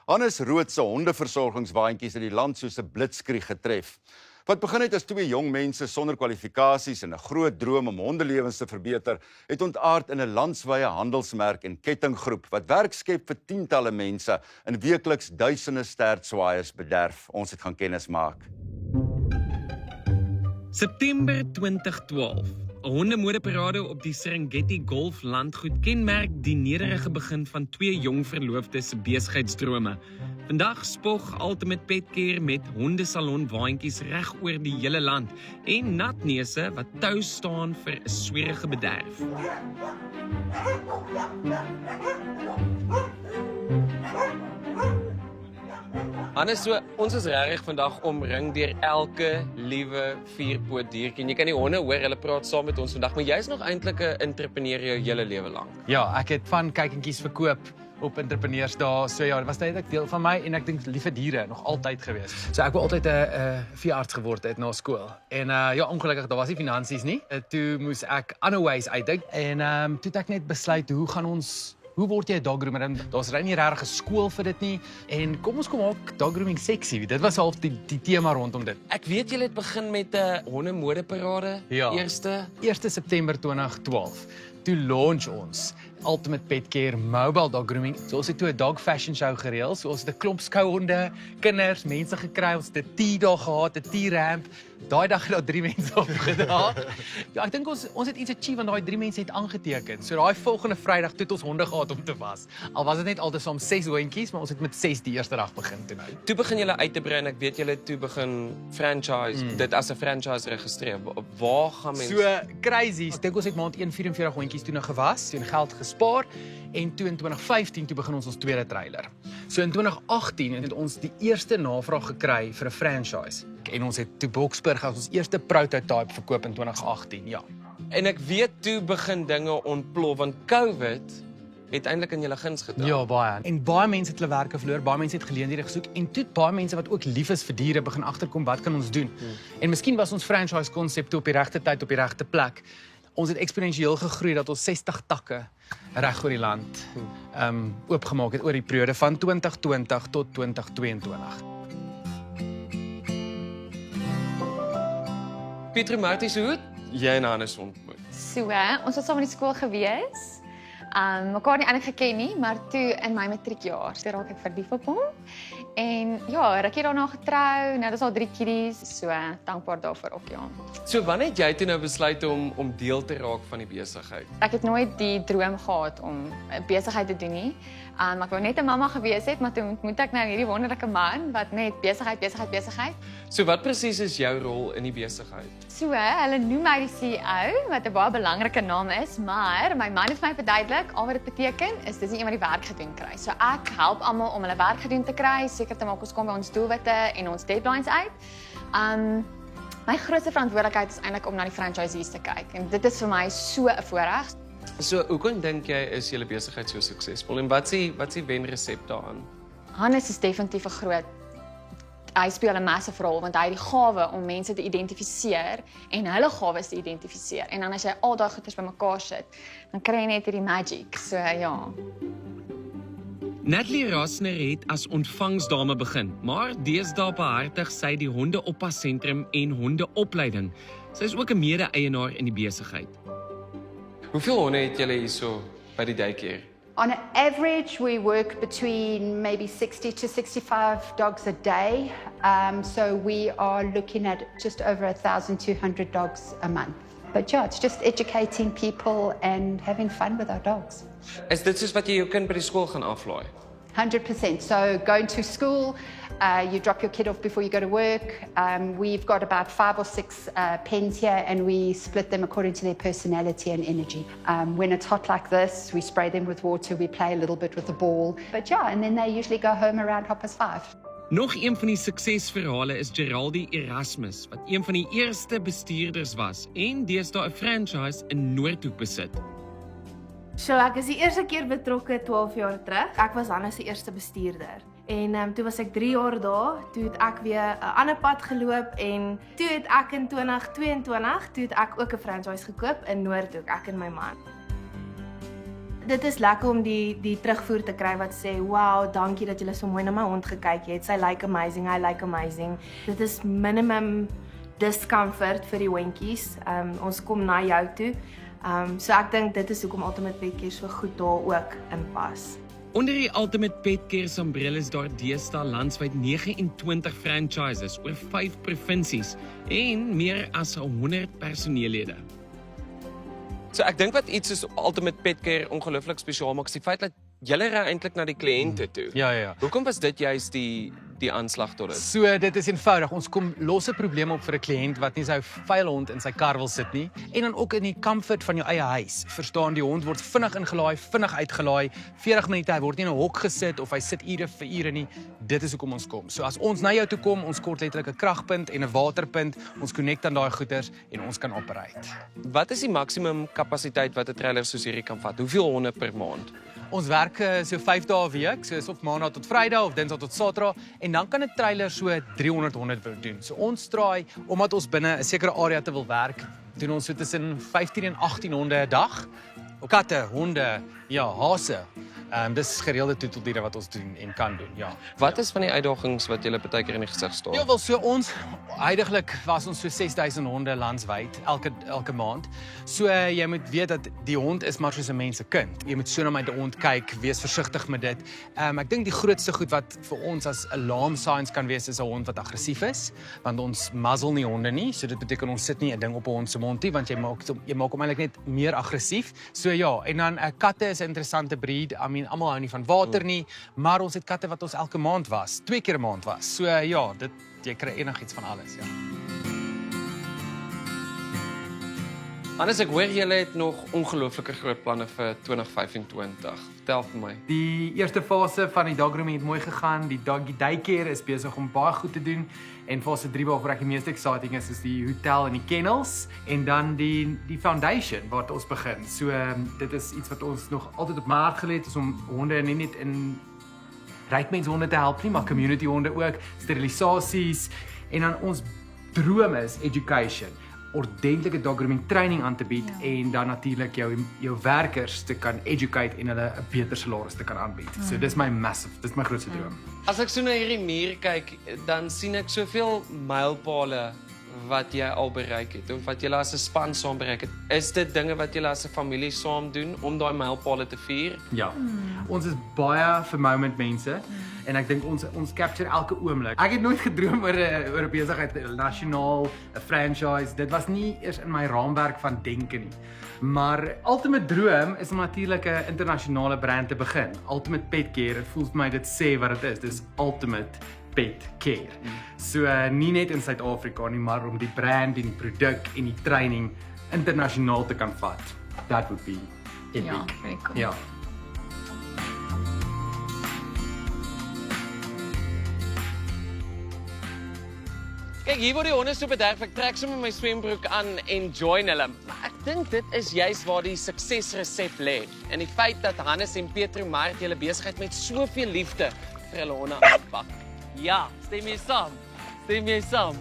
Hannes Rood se hondeversorgingswaandjies het die land soos 'n blitskrieg getref. Wat begin het as twee jong mense sonder kwalifikasies en 'n groot droom om hondelewens te verbeter, het ontaard in 'n landswye handelsmerk en kettinggroep wat werk skep vir tientalle mense en weekliks duisende stertswaaiers bederf. Ons het gaan kennis maak. September 2012. 'n hondemodeparade op die Serengeti Golf landgoed kenmerk die nederige begin van twee jong verloofdes se besigheidsdrome. Vandag spog Ultimate Pet Care met hondesalon waandjies reg oor die hele land en natneuse wat tou staan vir 'n swerige bederf. Hannes, so, ons is regtig vandag omring deur elke liewe vierpoot diertjie. En jy kan die honde hoor, hulle praat saam met ons vandag, maar jy's nog eintlik 'n entrepreneur jou hele lewe lank. Ja, ek het van kykentjies verkoop op entrepreneursdae. So ja, dit was net 'n deel van my en ek dink liewe diere nog altyd gewees. So ek wou altyd 'n veearts geword het na skool. En ja, ongelukkig daar was nie finansies nie. Toe moes ek ander ways uitdink en toe het ek net besluit hoe word jy 'n dog groomer? En daar's nie regtig 'n skool vir dit nie. En kom ons maak dog grooming sexy. Dit was half die tema rondom dit. Ek weet julle het begin met 'n hondemodeparade. Ja. 1 September 2012. Toe launch ons Ultimate Pet Care Mobile Dog Grooming. So ons het toe 'n dog fashion show gereël. So ons het 'n klomp skouhonde, kinders, mense gekry. Ons het 'n tea-dag gehad, 'n tea-ramp. Daai dag het daar 3 mense opgedaag. Ja, ek dink ons het iets achieve want daai 3 mense het aangeteken. So daai volgende Vrydag het ons honde gehad om te was. Al was dit net altyd soms 6 hondjies, maar ons het met 6 die eerste dag begin toe nou. Toe begin julle uit te brei en ek weet julle toe begin franchise, dit as 'n franchise registreer. Waar gaan mense? So crazy. Ek dink ons het maand 1 44 hondjies toe nou gewas, toe geld gespaar en toe in 2015 toe begin ons tweede trailer. So in 2018 het ons die eerste navraag gekry vir 'n franchise. En ons het toe Boksburg as ons eerste prototype verkoop in 2018, ja. En ek weet toe begin dinge ontplof want COVID het eintlik in julle guns gedraai. Ja, baie. En baie mense het hulle werke verloor, baie mense het geleenthede gesoek en toe baie mense wat ook lief is vir diere begin agterkom wat kan ons doen. En miskien was ons franchise konsep op die regte tyd op die regte plek. Ons het eksponensieel gegroei dat ons 60 takke reg oor die land oopgemaak het oor die periode van 2020 tot 2022. Pieter Marties, hoe het jy en Hannes ontmoet? So, ons was saam in die skool gewees. Mekaar nie eintlik geken nie, maar toe in my matriekjaar, toe raak ek verlief op hom. En ja, rukkie daarna getrou, nou dis al 3 kiddies, so dankbaar daarvoor ook, ja. So wanneer het jy toe nou besluit om deel te raak van die besigheid? Ek het nooit die droom gehad om 'n besigheid te doen nie. Ek wou net 'n mamma gewees het, maar toe ontmoet ek nou hierdie wonderlike man wat net besigheid. So wat presies is jou rol in die besigheid? So, hulle noem my die CEO, wat 'n baie belangrike naam is, maar my man het my verduidelik, al wat dit beteken, is dis nie iemand die werk gedoen kry. So ek help almal om hulle werk gedoen te kry, seker te maak ons kom by ons doelwitte en ons deadlines uit. My grootste verantwoordelikheid is eintlik om na die franchisees te kyk en dit is vir my so 'n voorreg. So hoekom dink jy is julle besigheid so suksesvol en wat is die wenresep daaraan? Hannes is definitief 'n groot. Hy speel 'n massive rol want hy het die gawe om mense te identifiseer en hulle gawes te identifiseer. En dan as jy al daai goeders bymekaar sit, dan kry jy net hierdie magic. So ja. Natalie Rossner het as ontvangsdame begin, maar deesdae behartig sy die hondeoppassentrum en hondeopleiding. Sy is ook 'n mede-eienaar in die besigheid. Hoeveel honde het julle hierso by die daycare? On average, we work between maybe 60 to 65 dogs a day. So we are looking at just over 1,200 dogs a month. But yeah, it's just educating people and having fun with our dogs. Is dit soos wat jy jou kind by die skool gaan aflaai? 100%. So going to school, you drop your kid off before you go to work. We've got about 5 or 6 pens here and we split them according to their personality and energy. When it's hot like this, we spray them with water, we play a little bit with the ball. But yeah, and then they usually go home around 5:30. Nog een van die suksesverhale is Geraldie Erasmus, wat een van die eerste bestuurders was en deesdae 'n franchise in Noordhoek besit. So ek is die eerste keer betrokke 12 jaar terug. Ek was Hannes se eerste bestuurder. En toe was ek 3 jaar daar, toe het ek weer 'n ander pad geloop en toe het ek in 2022, toe het ek ook 'n franchise gekoop in Noordhoek, ek en my man. dit is lekker om die terugvoer te kry wat sê, wow, dankie dat julle so mooi na my hond gekyk het. Sy like amazing, hy like amazing. Dit is minimum discomfort vir die hondjies. Ons kom na jou toe. So ek dink dit is hoekom Ultimate Pet Care so goed daar ook inpas. Onder die Ultimate Pet Care umbrella is daar deesdae landwyd 29 franchises oor 5 provinsies en meer as 100 personeellede. So ek dink wat iets soos Ultimate Pet Care ongelooflik spesiaal maak, is die feit dat julle ry eintlik na die kliënte toe. Ja. Hoekom was dit juist die aanslag tot dit? So dit is eenvoudig. Ons kom losse probleme op vir 'n kliënt wat nie sy vuil hond in sy kar wil sit nie en dan ook in die comfort van jou eie huis. Verstaan, die hond word vinnig ingelaai, vinnig uitgelaai, 40 minute, hy word nie in 'n hok gesit of hy sit ure vir ure nie. Dit is hoekom ons kom. So as ons na jou toe kom, ons kort letterlik 'n kragpunt en 'n waterpunt, ons connect aan daai goeders en ons kan operate. Wat is die maksimum kapasiteit wat 'n trailer soos hierdie kan vat? Hoeveel honde per maand? Ons werk so 5 dae 'n week, so is op maandag tot Vrydag of Dinsdag tot Saterdag en dan kan 'n trailer so 300 honde doen. So ons draai omdat ons binne 'n sekere area te wil werk, doen ons so tussen 15 en 18 honde 'n dag. Katte, honde, ja, hase. Dis gereelde troeteldiere wat ons doen en kan doen, ja. Wat is van die uitdagings wat julle partykeer in die gesig staar? Ja, wel so ons heidaglik was ons so 6000 honde landwyd elke maand. So jy moet weet dat die hond is maar soos 'n mens se kind. Jy moet so na my hond kyk, wees versigtig met dit. Ek dink die grootste goed wat vir ons as alarm signs kan wees is 'n hond wat aggressief is, want ons muzzle nie honde nie. So dit beteken ons sit nie 'n ding op 'n hond se mond nie, want jy maak hom eintlik net meer aggressief. So ja, en dan katte is 'n interessante breed. Almal hou nie van water nie, maar ons het katte wat ons elke maand was, 2 keer 'n maand was. So ja, jy kry enigiets van alles, ja. Hannes, ek hoor julle het nog ongelooflike groot planne vir 2025. Vertel vir my. Die eerste fase van die dog grooming het mooi gegaan. Die daycare is besig om baie goed te doen. En fase 3 waar ek die meeste exciting is die hotel en die kennels en dan die foundation wat ons begin. So dit is iets wat ons nog altyd op my hart gelê het, is om honde nie net in rykmenshonde te help nie, maar community honde ook, sterilisasies en dan ons droom is education, ordentlike dog grooming training aan te bied en dan natuurlik jou werkers te kan educate en hulle 'n beter salaris te kan aanbied. So dis my grootste droom. As ek so na hierdie muur kyk, dan sien ek soveel mylpale wat jy al bereik het of wat julle as 'n span saam bereik het. Is dit dinge wat julle as 'n familie saam doen om daai mylpale te vier? Ja. Ons is baie vir moment mense en ek dink ons capture elke oomblik. Ek het nooit gedroom oor 'n besigheid nasionaal, 'n franchise. Dit was nie eers in my raamwerk van denke nie. Maar ultimate droom is om natuurlik 'n internasionale brand te begin. Ultimate Pet Care, dit voel vir my dit sê wat dit is. Dis Ultimate Pet Care. So nie net in Suid-Afrika nie, maar om die brand en die produk en die training internasionaal te kan vat. That would be epic. Ja, very cool. Ja. Kyk, hier word die honde so bederf, ek trek sommer my swembroek aan en join hulle. Maar ek dink dit is juist waar die suksesresep lê. En die feit dat Hannes en Petro Mart julle besigheid met soveel liefde vir hulle honde aanpak. Ja, stem jy saam? Stem jy saam?